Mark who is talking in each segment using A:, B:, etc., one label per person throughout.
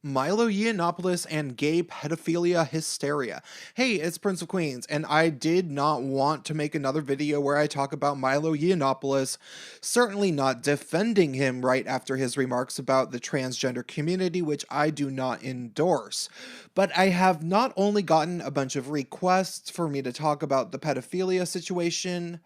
A: Milo Yiannopoulos and gay pedophilia hysteria. Hey, it's Prince of Queens, and I did not want to make another video where I talk about Milo Yiannopoulos, certainly not defending him right after his remarks about the transgender community, which I do not endorse. But I have not only gotten a bunch of requests for me to talk about the pedophilia situation,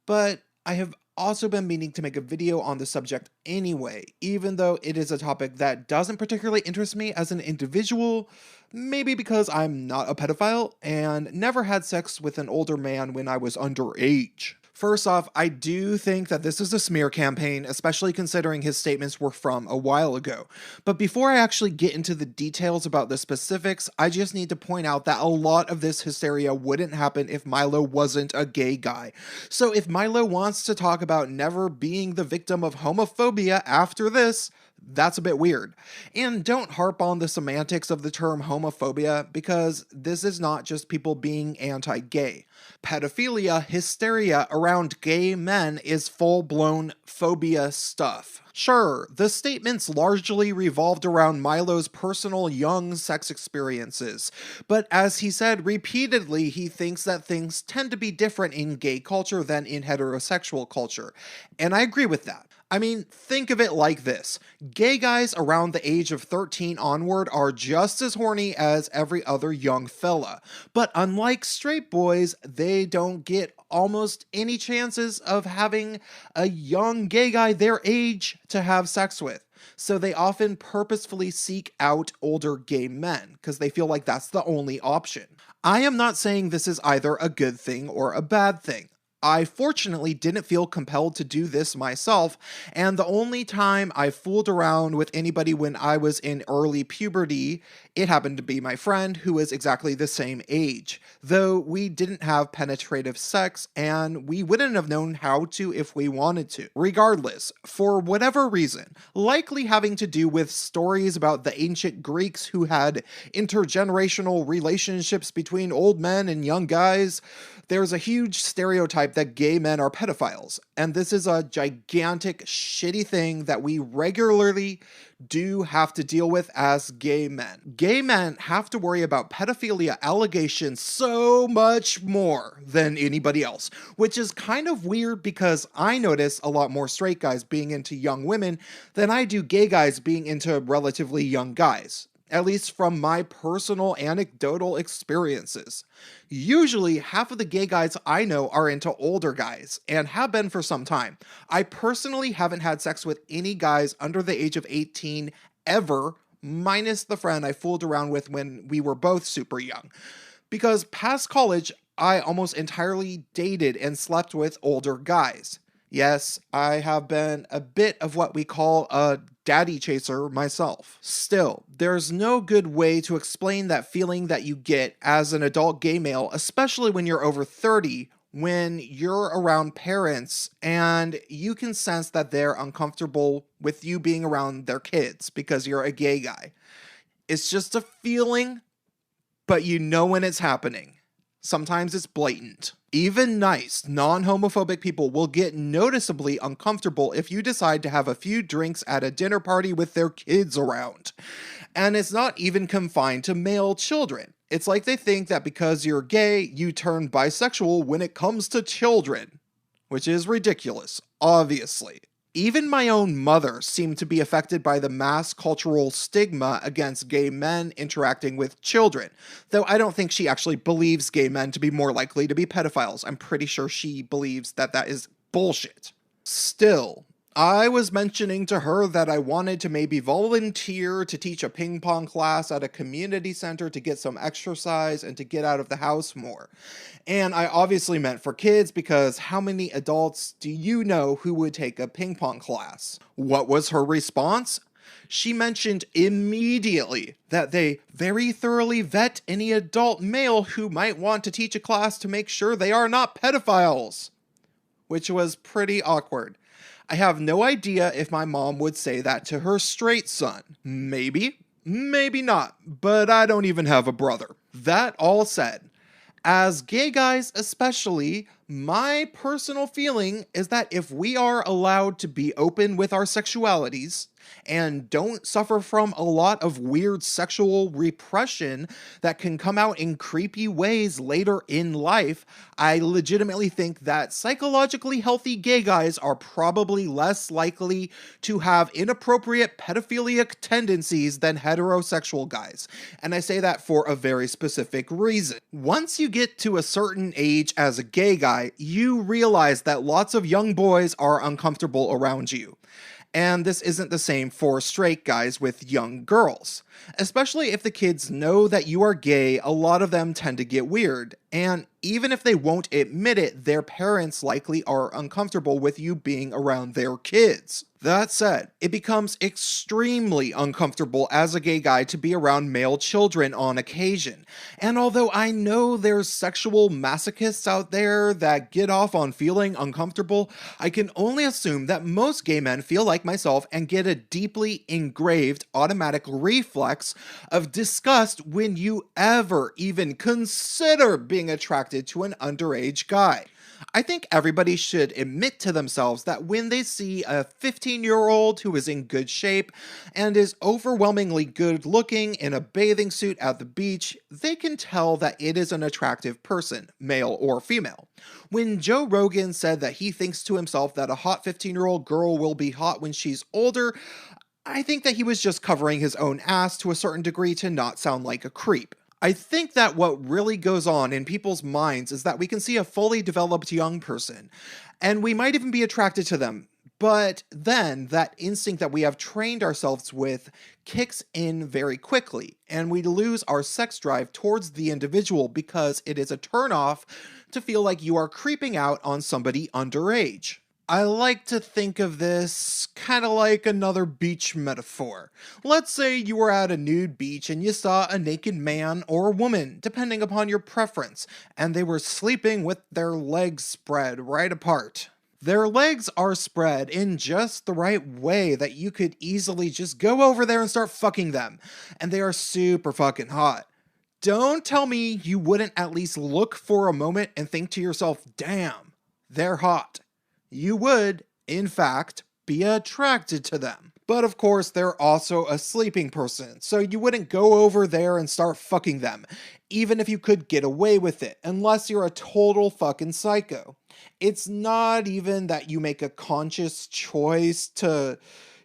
A: but I have also been meaning to make a video on the subject anyway, even though it is a topic that doesn't particularly interest me as an individual, maybe because I'm not a pedophile and never had sex with an older man when I was underage. First off, I do think that this is a smear campaign, especially considering his statements were from a while ago. But before I actually get into the details about the specifics, I just need to point out that a lot of this hysteria wouldn't happen if Milo wasn't a gay guy. So if Milo wants to talk about never being the victim of homophobia after this, that's a bit weird. And don't harp on the semantics of the term homophobia, because this is not just people being anti-gay. Pedophilia, hysteria around gay men is full-blown phobia stuff. Sure, the statements largely revolved around Milo's personal young sex experiences, but as he said repeatedly, he thinks that things tend to be different in gay culture than in heterosexual culture, and I agree with that. I mean, think of it like this. Gay guys around the age of 13 onward are just as horny as every other young fella. But unlike straight boys, they don't get almost any chances of having a young gay guy their age to have sex with. So they often purposefully seek out older gay men because they feel like that's the only option. I am not saying this is either a good thing or a bad thing. I fortunately didn't feel compelled to do this myself, and the only time I fooled around with anybody when I was in early puberty, it happened to be my friend who was exactly the same age, though we didn't have penetrative sex and we wouldn't have known how to if we wanted to. Regardless, for whatever reason, likely having to do with stories about the ancient Greeks who had intergenerational relationships between old men and young guys, there's a huge stereotype that gay men are pedophiles, and this is a gigantic, shitty thing that we regularly do have to deal with as gay men. Gay men have to worry about pedophilia allegations so much more than anybody else, which is kind of weird because I notice a lot more straight guys being into young women than I do gay guys being into relatively young guys. At least from my personal anecdotal experiences. Usually, half of the gay guys I know are into older guys, and have been for some time. I personally haven't had sex with any guys under the age of 18 ever, minus the friend I fooled around with when we were both super young. Because past college, I almost entirely dated and slept with older guys. Yes, I have been a bit of what we call a daddy chaser myself. Still, there's no good way to explain that feeling that you get as an adult gay male, especially when you're over 30, when you're around parents and you can sense that they're uncomfortable with you being around their kids because you're a gay guy. It's just a feeling, but you know when it's happening. Sometimes it's blatant. Even nice, non-homophobic people will get noticeably uncomfortable if you decide to have a few drinks at a dinner party with their kids around. And it's not even confined to male children. It's like they think that because you're gay, you turn bisexual when it comes to children. Which is ridiculous, obviously. Even my own mother seemed to be affected by the mass cultural stigma against gay men interacting with children, though I don't think she actually believes gay men to be more likely to be pedophiles. I'm pretty sure she believes that that is bullshit. Still, I was mentioning to her that I wanted to maybe volunteer to teach a ping pong class at a community center to get some exercise and to get out of the house more. And I obviously meant for kids because how many adults do you know who would take a ping pong class? What was her response? She mentioned immediately that they very thoroughly vet any adult male who might want to teach a class to make sure they are not pedophiles. Which was pretty awkward. I have no idea if my mom would say that to her straight son. Maybe, maybe not, but I don't even have a brother. That all said, as gay guys especially, my personal feeling is that if we are allowed to be open with our sexualities, and don't suffer from a lot of weird sexual repression that can come out in creepy ways later in life, I legitimately think that psychologically healthy gay guys are probably less likely to have inappropriate pedophilic tendencies than heterosexual guys. And I say that for a very specific reason. Once you get to a certain age as a gay guy, you realize that lots of young boys are uncomfortable around you. And this isn't the same for straight guys with young girls. Especially if the kids know that you are gay, a lot of them tend to get weird. And even if they won't admit it, their parents likely are uncomfortable with you being around their kids. That said, it becomes extremely uncomfortable as a gay guy to be around male children on occasion. And although I know there's sexual masochists out there that get off on feeling uncomfortable, I can only assume that most gay men feel like myself and get a deeply engraved automatic reflex of disgust when you ever even consider being attracted to an underage guy. I think everybody should admit to themselves that when they see a 15-year-old who is in good shape and is overwhelmingly good looking in a bathing suit at the beach, they can tell that it is an attractive person, male or female. When Joe Rogan said that he thinks to himself that a hot 15-year-old girl will be hot when she's older, I think that he was just covering his own ass to a certain degree to not sound like a creep. I think that what really goes on in people's minds is that we can see a fully developed young person, and we might even be attracted to them, but then that instinct that we have trained ourselves with kicks in very quickly, and we lose our sex drive towards the individual because it is a turnoff to feel like you are creeping out on somebody underage. I like to think of this kind of like another beach metaphor. Let's say you were at a nude beach and you saw a naked man or a woman, depending upon your preference, and they were sleeping with their legs spread right apart. Their legs are spread in just the right way that you could easily just go over there and start fucking them, and they are super fucking hot. Don't tell me you wouldn't at least look for a moment and think to yourself, damn, they're hot. You would, in fact, be attracted to them. But of course, they're also a sleeping person, so you wouldn't go over there and start fucking them, even if you could get away with it, unless you're a total fucking psycho. It's not even that you make a conscious choice to,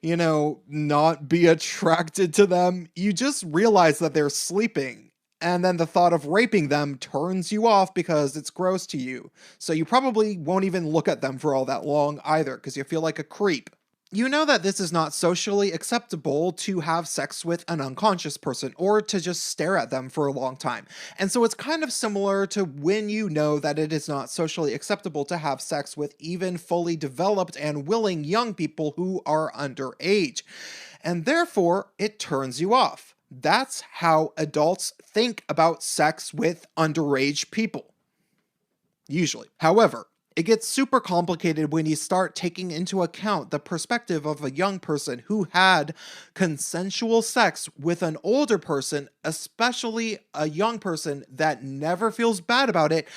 A: not be attracted to them. You just realize that they're sleeping. And then the thought of raping them turns you off because it's gross to you. So you probably won't even look at them for all that long either, because you feel like a creep. You know that this is not socially acceptable to have sex with an unconscious person or to just stare at them for a long time. And so it's kind of similar to when you know that it is not socially acceptable to have sex with even fully developed and willing young people who are underage. And therefore, it turns you off. That's how adults think about sex with underage people. Usually. However, it gets super complicated when you start taking into account the perspective of a young person who had consensual sex with an older person, especially a young person that never feels bad about it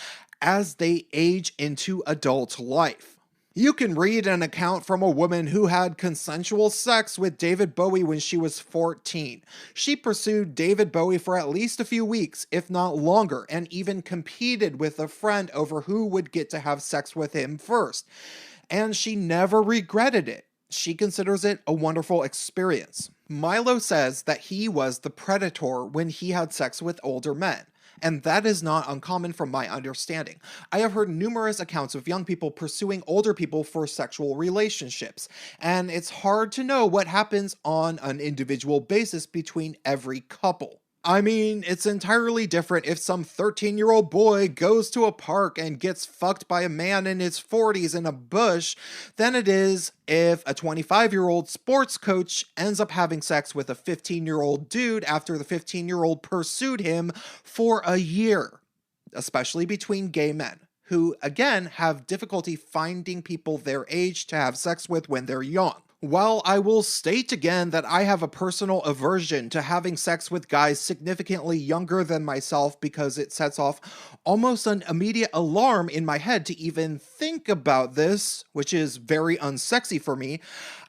A: as they age into adult life. You can read an account from a woman who had consensual sex with David Bowie when she was 14. She pursued David Bowie for at least a few weeks, if not longer, and even competed with a friend over who would get to have sex with him first. And she never regretted it. She considers it a wonderful experience. Milo says that he was the predator when he had sex with older men. And that is not uncommon from my understanding. I have heard numerous accounts of young people pursuing older people for sexual relationships, and it's hard to know what happens on an individual basis between every couple. I mean, it's entirely different if some 13-year-old boy goes to a park and gets fucked by a man in his 40s in a bush than it is if a 25-year-old sports coach ends up having sex with a 15-year-old dude after the 15-year-old pursued him for a year, especially between gay men, who, again, have difficulty finding people their age to have sex with when they're young. While I will state again that I have a personal aversion to having sex with guys significantly younger than myself because it sets off almost an immediate alarm in my head to even think about this, which is very unsexy for me,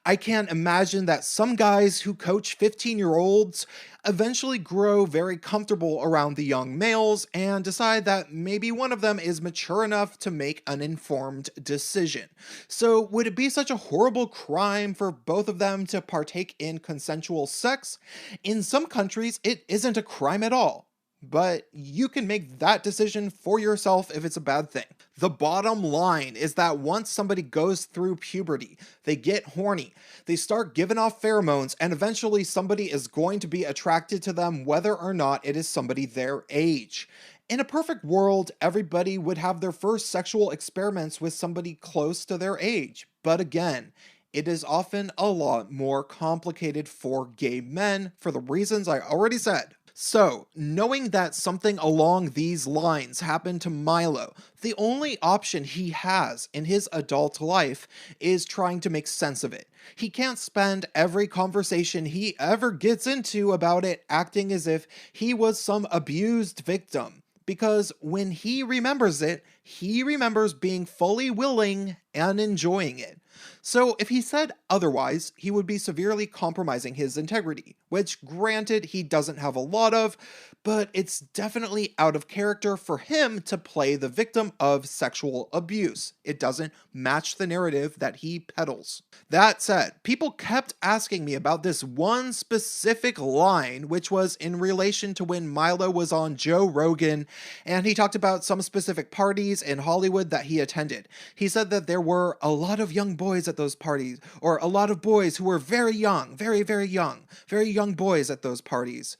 A: I can imagine that some guys who coach 15-year-olds eventually grow very comfortable around the young males and decide that maybe one of them is mature enough to make an informed decision. So, would it be such a horrible crime for both of them to partake in consensual sex? In some countries, it isn't a crime at all. But you can make that decision for yourself if it's a bad thing. The bottom line is that once somebody goes through puberty, they get horny, they start giving off pheromones, and eventually somebody is going to be attracted to them whether or not it is somebody their age. In a perfect world, everybody would have their first sexual experiments with somebody close to their age. But again, it is often a lot more complicated for gay men for the reasons I already said. So, knowing that something along these lines happened to Milo, the only option he has in his adult life is trying to make sense of it. He can't spend every conversation he ever gets into about it acting as if he was some abused victim. Because when he remembers it, he remembers being fully willing and enjoying it. So if he said otherwise, he would be severely compromising his integrity, which granted he doesn't have a lot of, but it's definitely out of character for him to play the victim of sexual abuse. It doesn't match the narrative that he peddles. That said, people kept asking me about this one specific line, which was in relation to when Milo was on Joe Rogan, and he talked about some specific parties in Hollywood that he attended. He said that there were a lot of young boys at those parties, or a lot of boys who were very young, very young boys at those parties.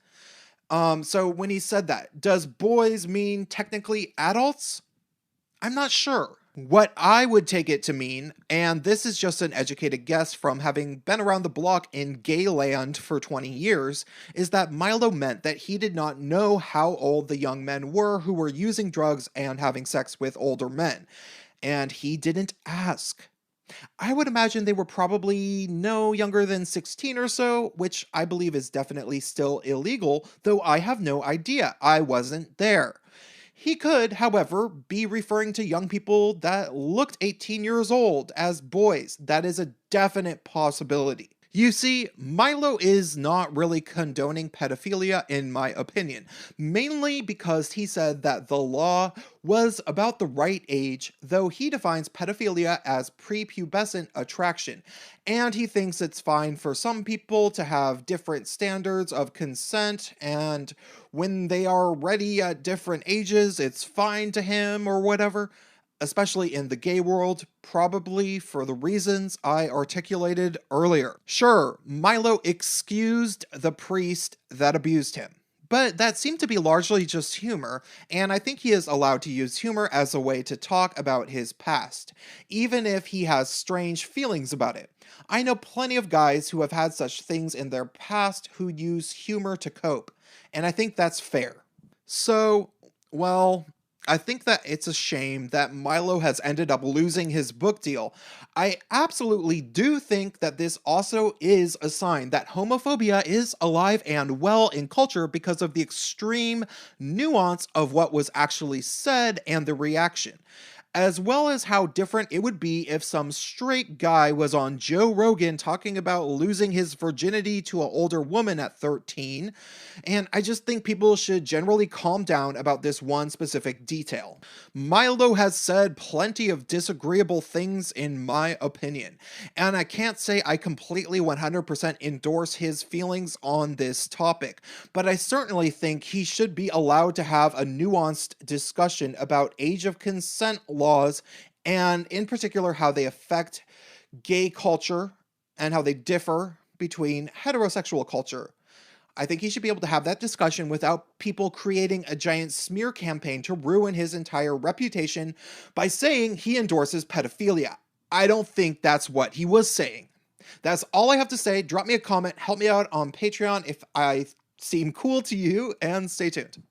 A: So when he said that, does boys mean technically adults? I'm not sure. What I would take it to mean, and this is just an educated guess from having been around the block in gay land for 20 years, is that Milo meant that he did not know how old the young men were who were using drugs and having sex with older men. And he didn't ask. I would imagine they were probably no younger than 16 or so, which I believe is definitely still illegal, though I have no idea. I wasn't there. He could, however, be referring to young people that looked 18 years old as boys. That is a definite possibility. You see, Milo is not really condoning pedophilia in my opinion, mainly because he said that the law was about the right age, though he defines pedophilia as prepubescent attraction, and he thinks it's fine for some people to have different standards of consent, and when they are ready at different ages, it's fine to him or whatever. Especially in the gay world, probably for the reasons I articulated earlier. Sure, Milo excused the priest that abused him, but that seemed to be largely just humor, and I think he is allowed to use humor as a way to talk about his past, even if he has strange feelings about it. I know plenty of guys who have had such things in their past who use humor to cope, and I think that's fair. So, well, I think that it's a shame that Milo has ended up losing his book deal. I absolutely do think that this also is a sign that homophobia is alive and well in culture because of the extreme nuance of what was actually said and the reaction, as well as how different it would be if some straight guy was on Joe Rogan talking about losing his virginity to an older woman at 13, and I just think people should generally calm down about this one specific detail. Milo has said plenty of disagreeable things in my opinion, and I can't say I completely 100% endorse his feelings on this topic, but I certainly think he should be allowed to have a nuanced discussion about age of consent laws, and in particular how they affect gay culture and how they differ between heterosexual culture. I think he should be able to have that discussion without people creating a giant smear campaign to ruin his entire reputation by saying he endorses pedophilia. I don't think that's what he was saying. That's all I have to say. Drop me a comment, help me out on Patreon if I seem cool to you, and stay tuned.